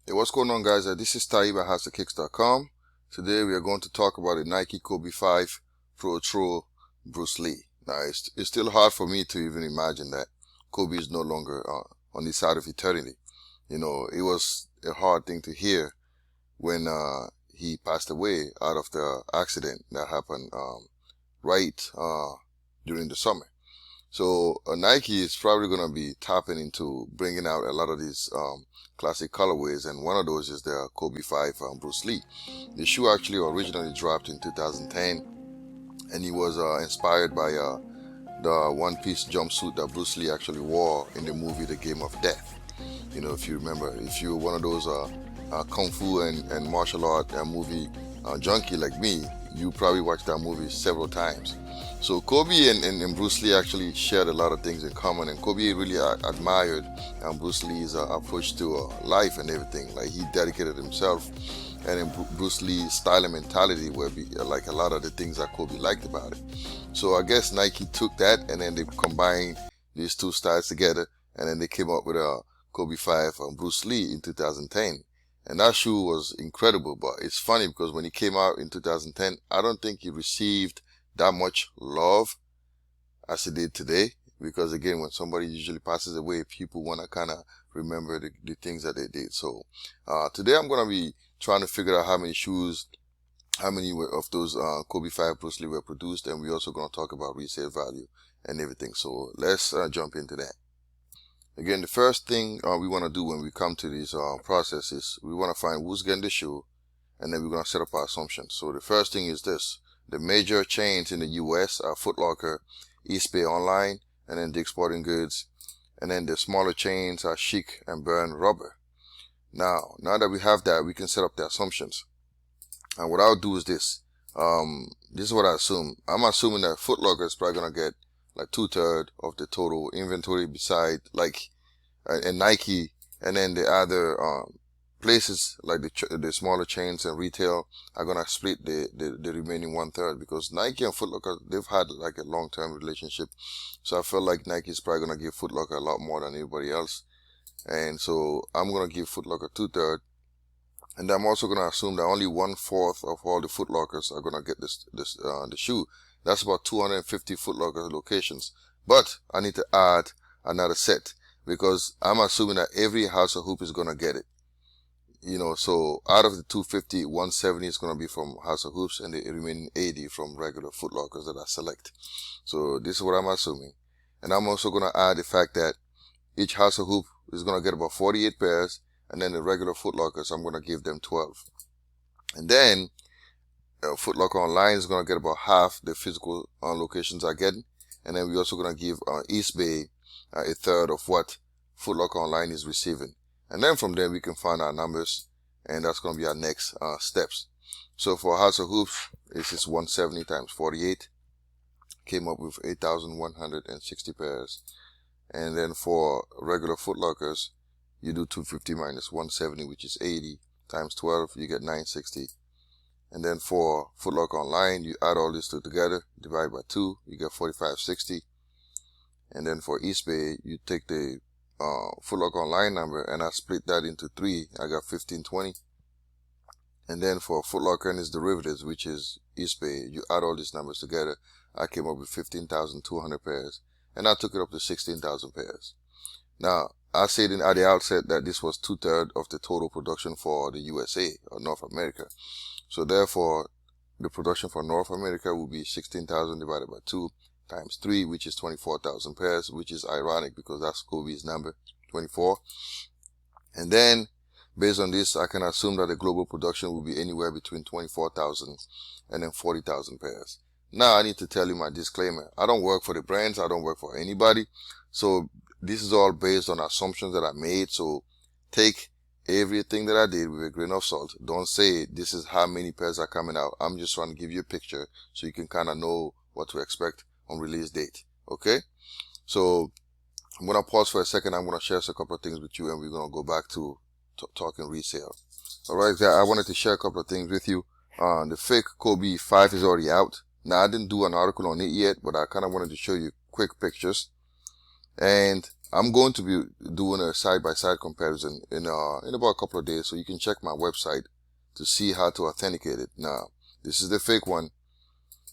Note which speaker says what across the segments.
Speaker 1: Hey, what's going on, guys? This is Taib at HowToKicks.com. Today we are going to talk about a Nike Kobe 5 Protro Bruce Lee. Now, it's still hard for me to even imagine that Kobe is no longer on this side of eternity. You know, it was a hard thing to hear when he passed away out of the accident that happened right during the summer. So Nike is probably going to be tapping into bringing out a lot of these classic colorways, and one of those is the Kobe 5 Bruce Lee. The shoe actually originally dropped in 2010, and it was inspired by the one-piece jumpsuit that Bruce Lee actually wore in the movie The Game of Death. You know, if you remember, if you're one of those kung fu and martial art movie junkie like me, you probably watched that movie several times. So Kobe and Bruce Lee actually shared a lot of things in common, and Kobe really admired Bruce Lee's approach to life and everything. Like, he dedicated himself, and in Bruce Lee's style and mentality were like a lot of the things that Kobe liked about it. So I guess Nike took that, and then they combined these two styles together, and then they came up with a Kobe 5 Bruce Lee in 2010. And that shoe was incredible, but it's funny because when he came out in 2010, I don't think he received that much love as he did today, because again, when somebody usually passes away, people want to kind of remember the things that they did. So today I'm going to be trying to figure out how many of those Kobe 5 Bruce Lee were produced, and we're also going to talk about resale value and everything. So let's jump into that. Again, the first thing we want to do when we come to these processes, we want to find who's getting the shoe, and then we're going to set up our assumptions. So the first thing is this. The major chains in the US are Foot Locker, Eastbay Online, and then Dick's Sporting Goods. And then the smaller chains are Chic and Burn Rubber. Now that we have that, we can set up the assumptions. And what I'll do is this. This is what I assume. I'm assuming that Foot Locker is probably going to get like 2/3 of the total inventory beside like and Nike, and then the other places like the smaller chains and retail are gonna split the remaining 1/3, because Nike and Foot Locker, they've had like a long-term relationship. So I feel like Nike is probably gonna give Foot Locker a lot more than anybody else, and so I'm gonna give Foot Locker 2/3, and I'm also gonna assume that only 1/4 of all the Foot Lockers are gonna get the shoe. That's about 250 Foot Locker locations, but I need to add another set, because I'm assuming that every House of Hoop is gonna get it. You know, so out of the 250, 170 is going to be from House of Hoops, and the remaining 80 from regular Foot Lockers that I select. So this is what I'm assuming. And I'm also going to add the fact that each House of Hoop is going to get about 48 pairs, and then the regular Foot Lockers, I'm going to give them 12. And then Foot Locker Online is going to get about half the physical locations I get. And then we're also going to give Eastbay 1/3 of what Foot Locker Online is receiving. And then from there, we can find our numbers, and that's going to be our next steps. So for House of Hoops, it's just 170 times 48. Came up with 8,160 pairs. And then for regular Foot Lockers, you do 250 minus 170, which is 80, times 12, you get 960. And then for Foot Locker Online, you add all these two together, divide by 2, you get 4560. And then for Eastbay, you take the Foot Locker Online number, and I split that into 3. I got 1520. And then for Foot Locker and its derivatives, which is Eastbay, you add all these numbers together, I came up with 15,200 pairs, and I took it up to 16,000 pairs. Now, I said at the outset that this was 2/3 of the total production for the USA, or North America. So therefore, the production for North America will be 16,000 divided by 2 times 3, which is 24,000 pairs, which is ironic because that's Kobe's number, 24. And then, based on this, I can assume that the global production will be anywhere between 24,000 and then 40,000 pairs. Now, I need to tell you my disclaimer. I don't work for the brands. I don't work for anybody. So this is all based on assumptions that I made. So take everything that I did with a grain of salt. Don't say this is how many pairs are coming out. I'm just trying to give you a picture so you can kind of know what to expect on release date. Okay, so I'm gonna pause for a second. I'm gonna share a couple of things with you, and we're gonna go back to talking resale. All right, I wanted to share a couple of things with you. The fake Kobe 5 is already out. Now, I didn't do an article on it yet, but I kind of wanted to show you quick pictures. And I'm going to be doing a side-by-side comparison in about a couple of days, so you can check my website to see how to authenticate it. Now, this is the fake one.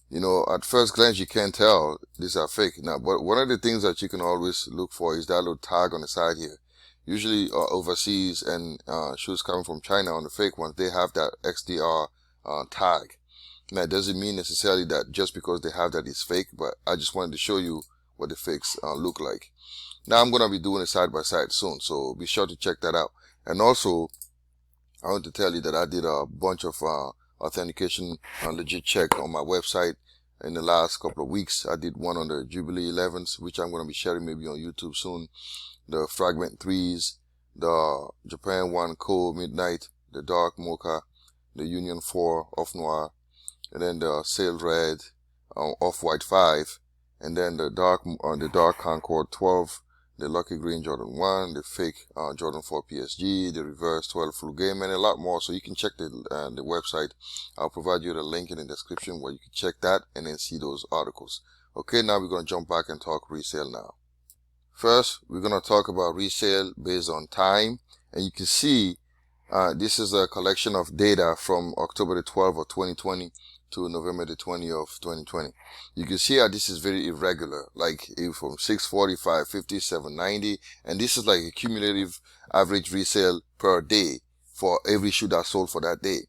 Speaker 1: You know, at first glance, you can't tell these are fake. Now, but one of the things that you can always look for is that little tag on the side here. Usually, overseas and shoes coming from China on the fake ones, they have that XDR tag. Now, it doesn't mean necessarily that just because they have that it's fake, but I just wanted to show you what the fakes look like. Now, I'm going to be doing a side-by-side soon, so be sure to check that out. And also, I want to tell you that I did a bunch of authentication legit check on my website in the last couple of weeks. I did one on the Jubilee 11s, which I'm going to be sharing maybe on YouTube soon. The Fragment 3s, the Japan 1 Cold Midnight, the Dark Mocha, the Union 4 Off Noir, and then the Sail Red Off-White 5, and then the Dark Concord 12, the Lucky Green Jordan 1, the fake Jordan 4 PSG, the reverse 12 full game, and a lot more. So you can check the website. I'll provide you the link in the description where you can check that and then see those articles. Okay, now we're going to jump back and talk resale now. First, we're going to talk about resale based on time. And you can see this is a collection of data from October the 12th of 2020 to November the 20th of 2020. You can see how this is very irregular, like from 645, 50, 790, and this is like a cumulative average resale per day for every shoe that's sold for that day.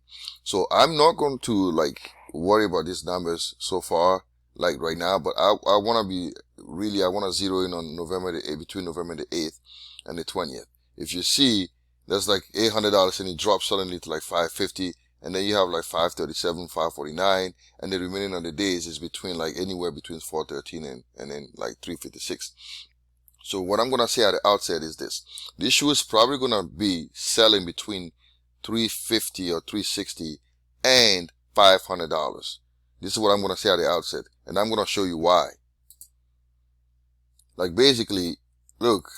Speaker 1: So I'm not going to like worry about these numbers so far, like right now, but I want to be really, I want to zero in on November the 8th, between November the 8th and the 20th. If you see, there's like $800 and it drops suddenly to like $550. And then you have like 537, 549, and the remaining of the days is between like anywhere between 413 and then like 356. So what I'm going to say at the outset is this. This shoe is probably going to be selling between $350 or $360 and $500. This is what I'm going to say at the outset. And I'm going to show you why. Like basically, look,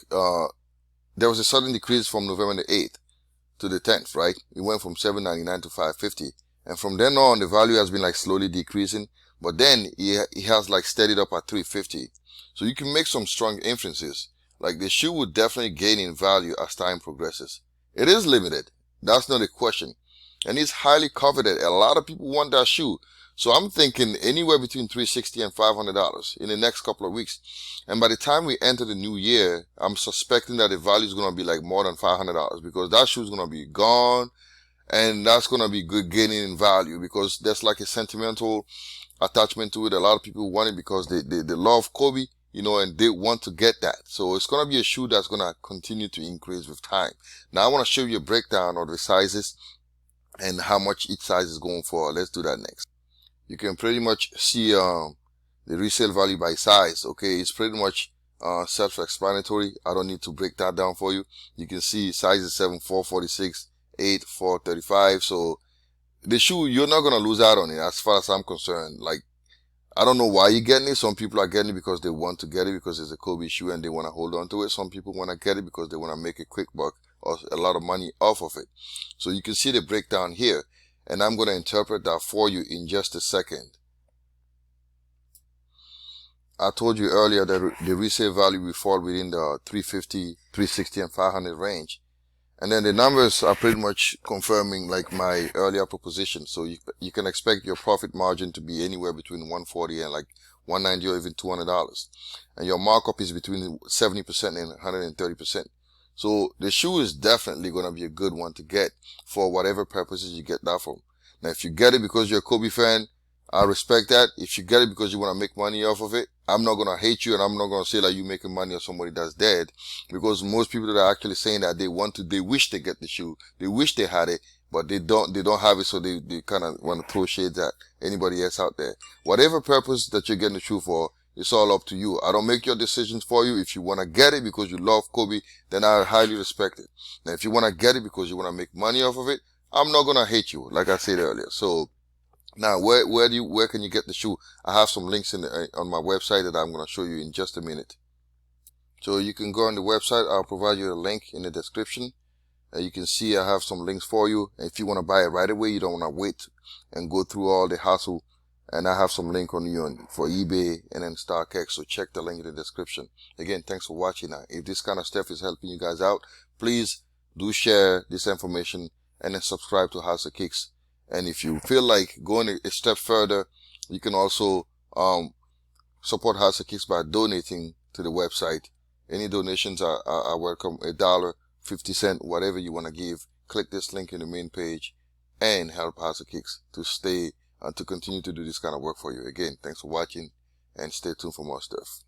Speaker 1: there was a sudden decrease from November the 8th. To the 10th, right? It went from $799 to $550, and from then on the value has been like slowly decreasing, but then it has like steadied up at $350. So you can make some strong inferences, like the shoe would definitely gain in value as time progresses. It is limited, that's not a question, and it's highly coveted. A lot of people want that shoe, so I'm thinking anywhere between $360 and $500 in the next couple of weeks. And by the time we enter the new year, I'm suspecting that the value is going to be like more than $500 because that shoe is going to be gone, and that's going to be good gaining in value because there's like a sentimental attachment to it. A lot of people want it because they love Kobe, you know, and they want to get that. So it's going to be a shoe that's going to continue to increase with time. Now I want to show you a breakdown of the sizes and how much each size is going for. Let's do that next. You can pretty much see the resale value by size. Okay, it's pretty much self-explanatory. I don't need to break that down for you. You can see sizes 7, 4, 46, 8, 4, 35. So the shoe, you're not going to lose out on it as far as I'm concerned. Like, I don't know why you're getting it. Some people are getting it because they want to get it because it's a Kobe shoe and they want to hold on to it. Some people want to get it because they want to make a quick buck or a lot of money off of it. So you can see the breakdown here. And I'm going to interpret that for you in just a second. I told you earlier that the resale value will fall within the 350, 360, and 500 range. And then the numbers are pretty much confirming like my earlier proposition. So you can expect your profit margin to be anywhere between 140 and like 190 or even $200. And your markup is between 70% and 130%. So the shoe is definitely going to be a good one to get for whatever purposes you get that from. Now, if you get it because you're a Kobe fan, I respect that. If you get it because you want to make money off of it, I'm not going to hate you and I'm not going to say that you're making money off somebody that's dead, because most people that are actually saying that they wish they get the shoe, they wish they had it, but they don't have it, so they kind of want to throw shades at anybody else out there. Whatever purpose that you're getting the shoe for, it's all up to you. I don't make your decisions for you. If you want to get it because you love Kobe, then I highly respect it. Now, if you want to get it because you want to make money off of it, I'm not going to hate you, like I said earlier. So now, where can you get the shoe? I have some links on my website that I'm going to show you in just a minute. So you can go on the website. I'll provide you a link in the description. You can see I have some links for you. And if you want to buy it right away, you don't want to wait and go through all the hassle And I have some link on you for eBay and then StockX, so check the link in the description. Again, thanks for watching. If this kind of stuff is helping you guys out, please do share this information and then subscribe to House of Kicks. And if you feel like going a step further, you can also support House of Kicks by donating to the website. Any donations are welcome. $1, 50 cents, whatever you want to give. Click this link in the main page and help House of Kicks to stay and to continue to do this kind of work for you. Again, thanks for watching and stay tuned for more stuff.